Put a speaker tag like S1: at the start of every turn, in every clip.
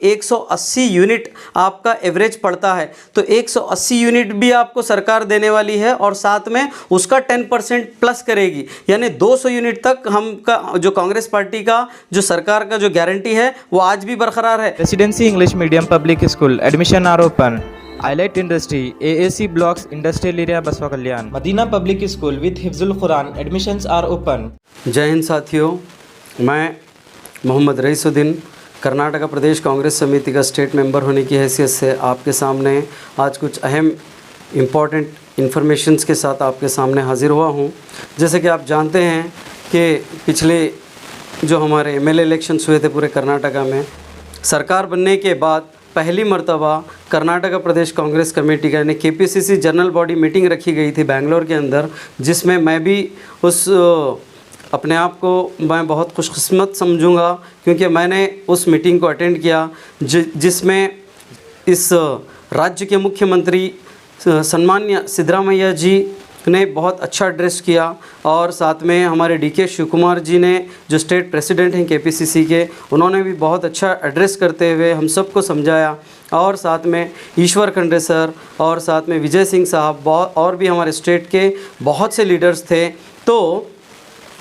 S1: 180 unit आपका average पड़ता है, तो 180 यूनिट भी आपको सरकार देने वाली है और साथ में उसका 10% प्लस करेगी, यानी 200 यूनिट तक हमका जो कांग्रेस पार्टी का जो सरकार का जो गारंटी है वो आज भी बरकरार है।
S2: Residency English Medium Public School admission are open. Highlight Industry AAC Blocks Industrial Area Baswa Kalyan. Madina Public School with Hifzul Quran admissions are open.
S1: जय हिंद साथियों, मैं मोहम्मद रईसुद्दीन कर्नाटका प्रदेश कांग्रेस समिति का स्टेट मेंबर होने की हैसियत से आपके सामने आज कुछ अहम इम्पॉर्टेंट इन्फॉर्मेशंस के साथ आपके सामने हाज़िर हुआ हूँ। जैसे कि आप जानते हैं कि पिछले जो हमारे एमएलए इलेक्शंस हुए थे पूरे कर्नाटका में, सरकार बनने के बाद पहली मर्तबा कर्नाटका प्रदेश कांग्रेस कमेटी का यानी केपीसीसी जनरल बॉडी मीटिंग रखी गई थी बेंगलोर के अंदर, जिसमें मैं भी उस अपने आप को मैं बहुत खुशकिस्मत समझूंगा क्योंकि मैंने उस मीटिंग को अटेंड किया जिसमें इस राज्य के मुख्यमंत्री सम्मान्य सिद्धरामैया जी ने बहुत अच्छा एड्रेस किया और साथ में हमारे डीके शिव कुमार जी ने जो स्टेट प्रेसिडेंट हैं केपीसीसी के, उन्होंने भी बहुत अच्छा एड्रेस करते हुए हम सबको समझाया और साथ में ईश्वर खंडे सर और साथ में विजय सिंह साहब और भी हमारे स्टेट के बहुत से लीडर्स थे। तो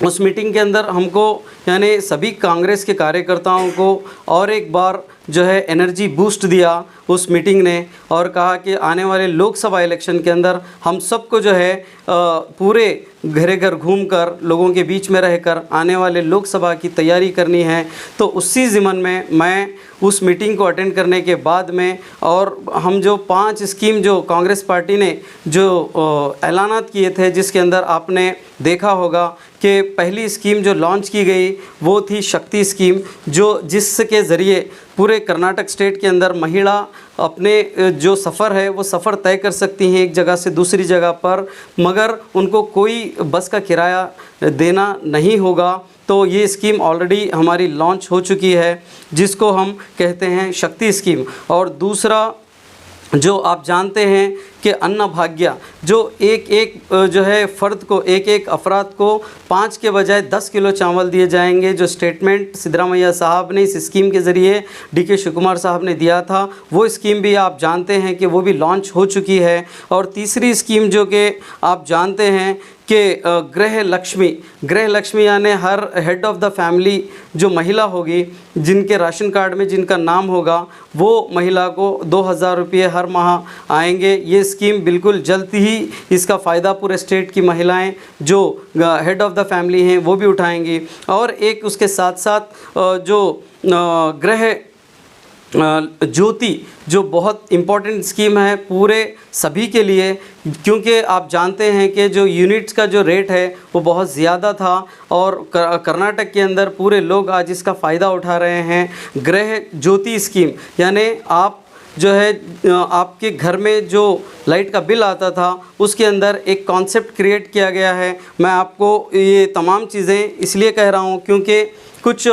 S1: उस मीटिंग के अंदर हमको यानी सभी कांग्रेस के कार्यकर्ताओं को और एक बार जो है एनर्जी बूस्ट दिया उस मीटिंग ने और कहा कि आने वाले लोकसभा इलेक्शन के अंदर हम सबको जो है पूरे घर घर घूमकर लोगों के बीच में रहकर आने वाले लोकसभा की तैयारी करनी है। तो उसी ज़िमन में मैं उस मीटिंग को अटेंड करने के बाद में और हम जो 5 स्कीम जो कांग्रेस पार्टी ने जो ऐलानात किए थे, जिसके अंदर आपने देखा होगा कि पहली स्कीम जो लॉन्च की गई वो थी शक्ति स्कीम, जो जिसके ज़रिए पूरे कर्नाटक स्टेट के अंदर महिला अपने जो सफ़र है वो सफ़र तय कर सकती हैं एक जगह से दूसरी जगह पर, मगर उनको कोई बस का किराया देना नहीं होगा। तो ये स्कीम ऑलरेडी हमारी लॉन्च हो चुकी है जिसको हम कहते हैं शक्ति स्कीम। और दूसरा जो आप जानते हैं कि अन्न भाग्य, जो एक जो है फ़र्द को एक अफराद को 5 के बजाय 10 किलो चावल दिए जाएंगे, जो स्टेटमेंट सिद्धरामैया साहब ने इस स्कीम के ज़रिए डीके शिव कुमार साहब ने दिया था, वो स्कीम भी आप जानते हैं कि वो भी लॉन्च हो चुकी है। और तीसरी स्कीम जो कि आप जानते हैं कि गृह लक्ष्मी यानी हर हेड ऑफ़ द फैमिली जो महिला होगी, जिनके राशन कार्ड में जिनका नाम होगा, वो महिला को 2000 रुपये हर माह आएंगे। ये स्कीम बिल्कुल जल्द ही इसका फ़ायदा पूरे स्टेट की महिलाएं जो हेड ऑफ़ द फैमिली हैं वो भी उठाएंगी। और एक उसके साथ साथ जो गृह ज्योति जो बहुत इम्पॉर्टेंट स्कीम है पूरे सभी के लिए, क्योंकि आप जानते हैं कि जो यूनिट्स का जो रेट है वो बहुत ज़्यादा था और कर्नाटक के अंदर पूरे लोग आज इसका फ़ायदा उठा रहे हैं। गृह ज्योति स्कीम यानी आप जो है आपके घर में जो लाइट का बिल आता था उसके अंदर एक कॉन्सेप्ट क्रिएट किया गया है। मैं आपको ये तमाम चीज़ें इसलिए कह रहा हूँ क्योंकि कुछ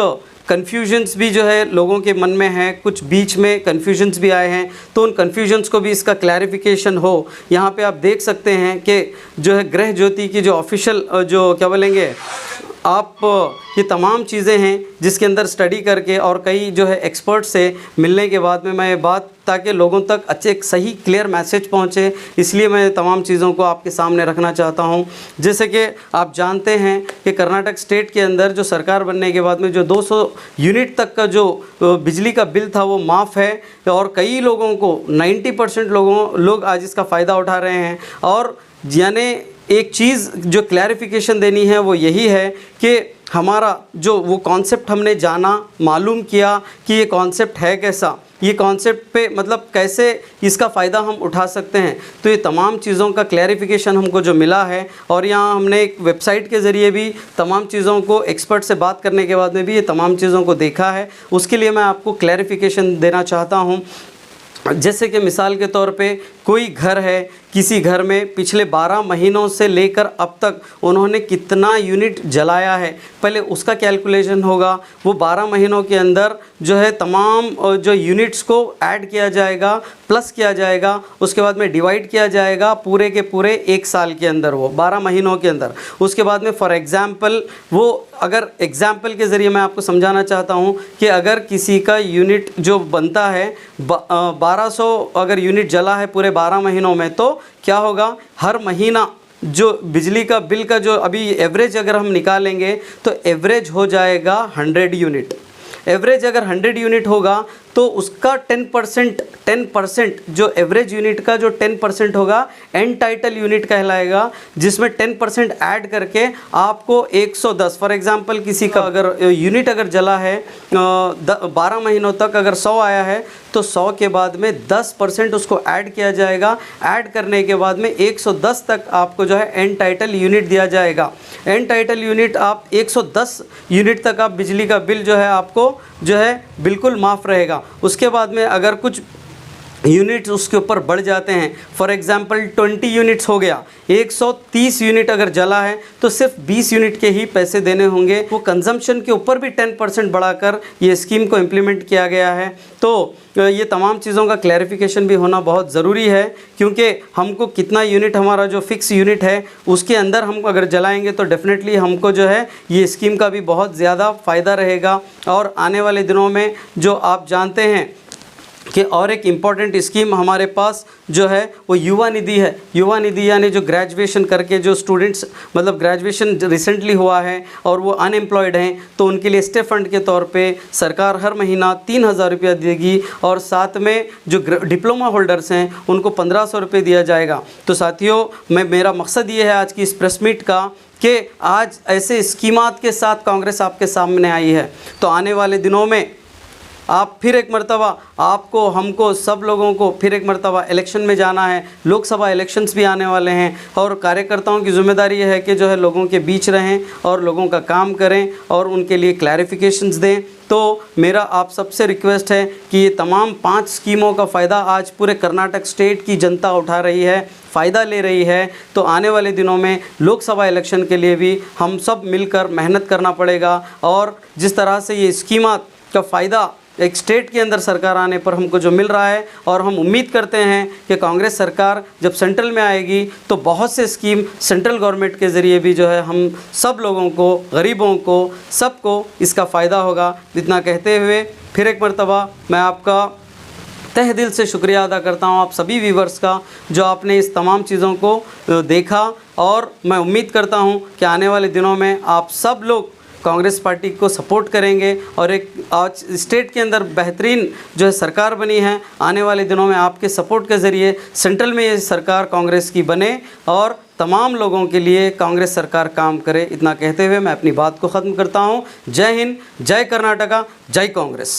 S1: कन्फ्यूजन्स भी जो है लोगों के मन में है, कुछ बीच में कन्फ्यूजन्स भी आए हैं, तो उन कन्फ्यूजन्स को भी इसका क्लैरिफिकेशन हो। यहाँ पे आप देख सकते हैं कि जो है गृह ज्योति की जो ऑफिशियल जो क्या बोलेंगे आप ये तमाम चीज़ें हैं जिसके अंदर स्टडी करके और कई जो है एक्सपर्ट से मिलने के बाद में मैं ये बात ताकि लोगों तक अच्छे एक सही क्लियर मैसेज पहुंचे, इसलिए मैं तमाम चीज़ों को आपके सामने रखना चाहता हूं। जैसे कि आप जानते हैं कि कर्नाटक स्टेट के अंदर जो सरकार बनने के बाद में जो 200 यूनिट तक का जो बिजली का बिल था वो माफ़ है और कई लोगों को 90% लोग आज इसका फ़ायदा उठा रहे हैं। और यानी एक चीज़ जो क्लैरिफिकेशन देनी है वो यही है कि हमारा जो वो कॉन्सेप्ट हमने जाना मालूम किया कि ये कॉन्सेप्ट है कैसा, ये कॉन्सेप्ट पे मतलब कैसे इसका फ़ायदा हम उठा सकते हैं। तो ये तमाम चीज़ों का क्लैरिफिकेशन हमको जो मिला है और यहाँ हमने एक वेबसाइट के ज़रिए भी तमाम चीज़ों को एक्सपर्ट से बात करने के बाद में भी ये तमाम चीज़ों को देखा है, उसके लिए मैं आपको क्लैरिफिकेशन देना चाहता हूँ। जैसे कि मिसाल के तौर पे कोई घर है किसी घर में पिछले 12 महीनों से लेकर अब तक उन्होंने कितना यूनिट जलाया है, पहले उसका कैलकुलेशन होगा। वो 12 महीनों के अंदर जो है तमाम जो यूनिट्स को ऐड किया जाएगा, प्लस किया जाएगा, उसके बाद में डिवाइड किया जाएगा पूरे के पूरे 1 साल के अंदर, वो 12 महीनों के अंदर। उसके बाद में फॉर एग्ज़ाम्पल वो अगर एग्ज़ाम्पल के ज़रिए मैं आपको समझाना चाहता हूँ कि अगर किसी का यूनिट जो बनता है 1200 अगर यूनिट जला है पूरे 12 महीनों में, तो क्या होगा, हर महीना जो बिजली का बिल का जो अभी एवरेज अगर हम निकालेंगे तो एवरेज हो जाएगा 100 यूनिट। एवरेज अगर 100 यूनिट होगा तो उसका 10% जो एवरेज यूनिट का जो 10% होगा एंटाइटल यूनिट कहलाएगा, जिसमें 10% ऐड करके आपको 110, फॉर एग्जांपल किसी का अगर यूनिट अगर जला है 12 महीनों तक अगर 100 आया है तो 100 के बाद में 10% उसको ऐड किया जाएगा। ऐड करने के बाद में 110 तक आपको जो है एंटाइटल यूनिट दिया जाएगा। एंटाइटल यूनिट आप 110 यूनिट तक आप बिजली का बिल जो है आपको जो है बिल्कुल माफ़ रहेगा। उसके बाद में अगर कुछ यूनिट्स उसके ऊपर बढ़ जाते हैं, फॉर एग्जांपल 20 यूनिट्स हो गया, 130 यूनिट अगर जला है तो सिर्फ 20 यूनिट के ही पैसे देने होंगे। वो कंजम्पशन के ऊपर भी 10% बढ़ाकर ये स्कीम को इम्प्लीमेंट किया गया है। तो ये तमाम चीज़ों का क्लैरिफिकेशन भी होना बहुत ज़रूरी है, क्योंकि हमको कितना यूनिट हमारा जो फिक्स यूनिट है उसके अंदर हम अगर जलाएंगे तो डेफिनेटली हमको जो है ये स्कीम का भी बहुत ज़्यादा फ़ायदा रहेगा। और आने वाले दिनों में जो आप जानते हैं कि और एक इम्पॉर्टेंट स्कीम हमारे पास जो है वो युवा निधि है। युवा निधि यानी जो ग्रेजुएशन करके जो स्टूडेंट्स मतलब ग्रेजुएशन रिसेंटली हुआ है और वो अनएम्प्लॉयड हैं, तो उनके लिए स्टे फंड के तौर पे सरकार हर महीना 3000 रुपया देगी, और साथ में जो डिप्लोमा होल्डर्स हैं उनको 1500 रुपये दिया जाएगा। तो साथियों, मेरा मकसद ये है आज की इस प्रेस मीट का कि आज ऐसे स्कीमात के साथ कांग्रेस आपके सामने आई है। तो आने वाले दिनों में आप फिर एक मर्तबा, आपको हमको सब लोगों को फिर एक मर्तबा इलेक्शन में जाना है। लोकसभा इलेक्शंस भी आने वाले हैं और कार्यकर्ताओं की ज़िम्मेदारी ये है कि जो है लोगों के बीच रहें और लोगों का काम करें और उनके लिए क्लैरिफिकेशंस दें। तो मेरा आप सबसे रिक्वेस्ट है कि ये तमाम 5 स्कीमों का फ़ायदा आज पूरे कर्नाटक स्टेट की जनता उठा रही है, फ़ायदा ले रही है। तो आने वाले दिनों में लोकसभा इलेक्शन के लिए भी हम सब मिलकर मेहनत करना पड़ेगा। और जिस तरह से ये स्कीमात का फ़ायदा एक स्टेट के अंदर सरकार आने पर हमको जो मिल रहा है, और हम उम्मीद करते हैं कि कांग्रेस सरकार जब सेंट्रल में आएगी तो बहुत से स्कीम सेंट्रल गवर्नमेंट के ज़रिए भी जो है हम सब लोगों को, गरीबों को, सबको इसका फ़ायदा होगा। इतना कहते हुए फिर एक मर्तबा मैं आपका तहे दिल से शुक्रिया अदा करता हूँ आप सभी व्यूवर्स का, जो आपने इस तमाम चीज़ों को देखा। और मैं उम्मीद करता हूँ कि आने वाले दिनों में आप सब लोग कांग्रेस पार्टी को सपोर्ट करेंगे और एक आज स्टेट के अंदर बेहतरीन जो है सरकार बनी है। आने वाले दिनों में आपके सपोर्ट के ज़रिए सेंट्रल में ये सरकार कांग्रेस की बने और तमाम लोगों के लिए कांग्रेस सरकार काम करे। इतना कहते हुए मैं अपनी बात को ख़त्म करता हूँ। जय हिंद, जय कर्नाटका, जय कांग्रेस।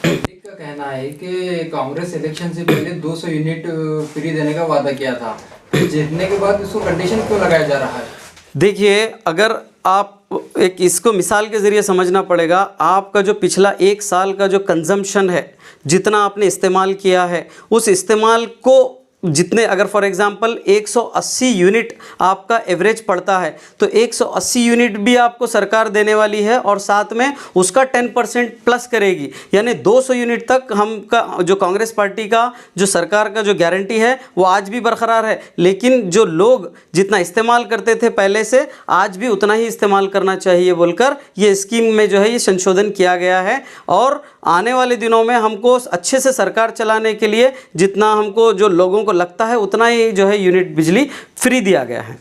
S3: का कहना है कि कांग्रेस इलेक्शन से पहले 200 यूनिट फ्री देने का वादा किया था, जीतने के बाद उसको कंडीशन क्यों लगाया जा रहा है?
S1: देखिए, अगर आप एक इसको मिसाल के ज़रिए समझना पड़ेगा। आपका जो पिछला 1 साल का जो कंजम्पशन है, जितना आपने इस्तेमाल किया है, उस इस्तेमाल को जितने अगर फॉर एग्ज़ाम्पल 180 यूनिट आपका एवरेज पड़ता है तो 180 यूनिट भी आपको सरकार देने वाली है और साथ में उसका 10% प्लस करेगी। यानी 200 यूनिट तक हम का जो कांग्रेस पार्टी का जो सरकार का जो गारंटी है वो आज भी बरकरार है। लेकिन जो लोग जितना इस्तेमाल करते थे पहले से, आज भी उतना ही इस्तेमाल करना चाहिए बोलकर ये स्कीम में जो है ये संशोधन किया गया है। और आने वाले दिनों में हमको अच्छे से सरकार चलाने के लिए जितना हमको जो लोगों को लगता है उतना ही जो है यूनिट बिजली फ्री दिया गया है।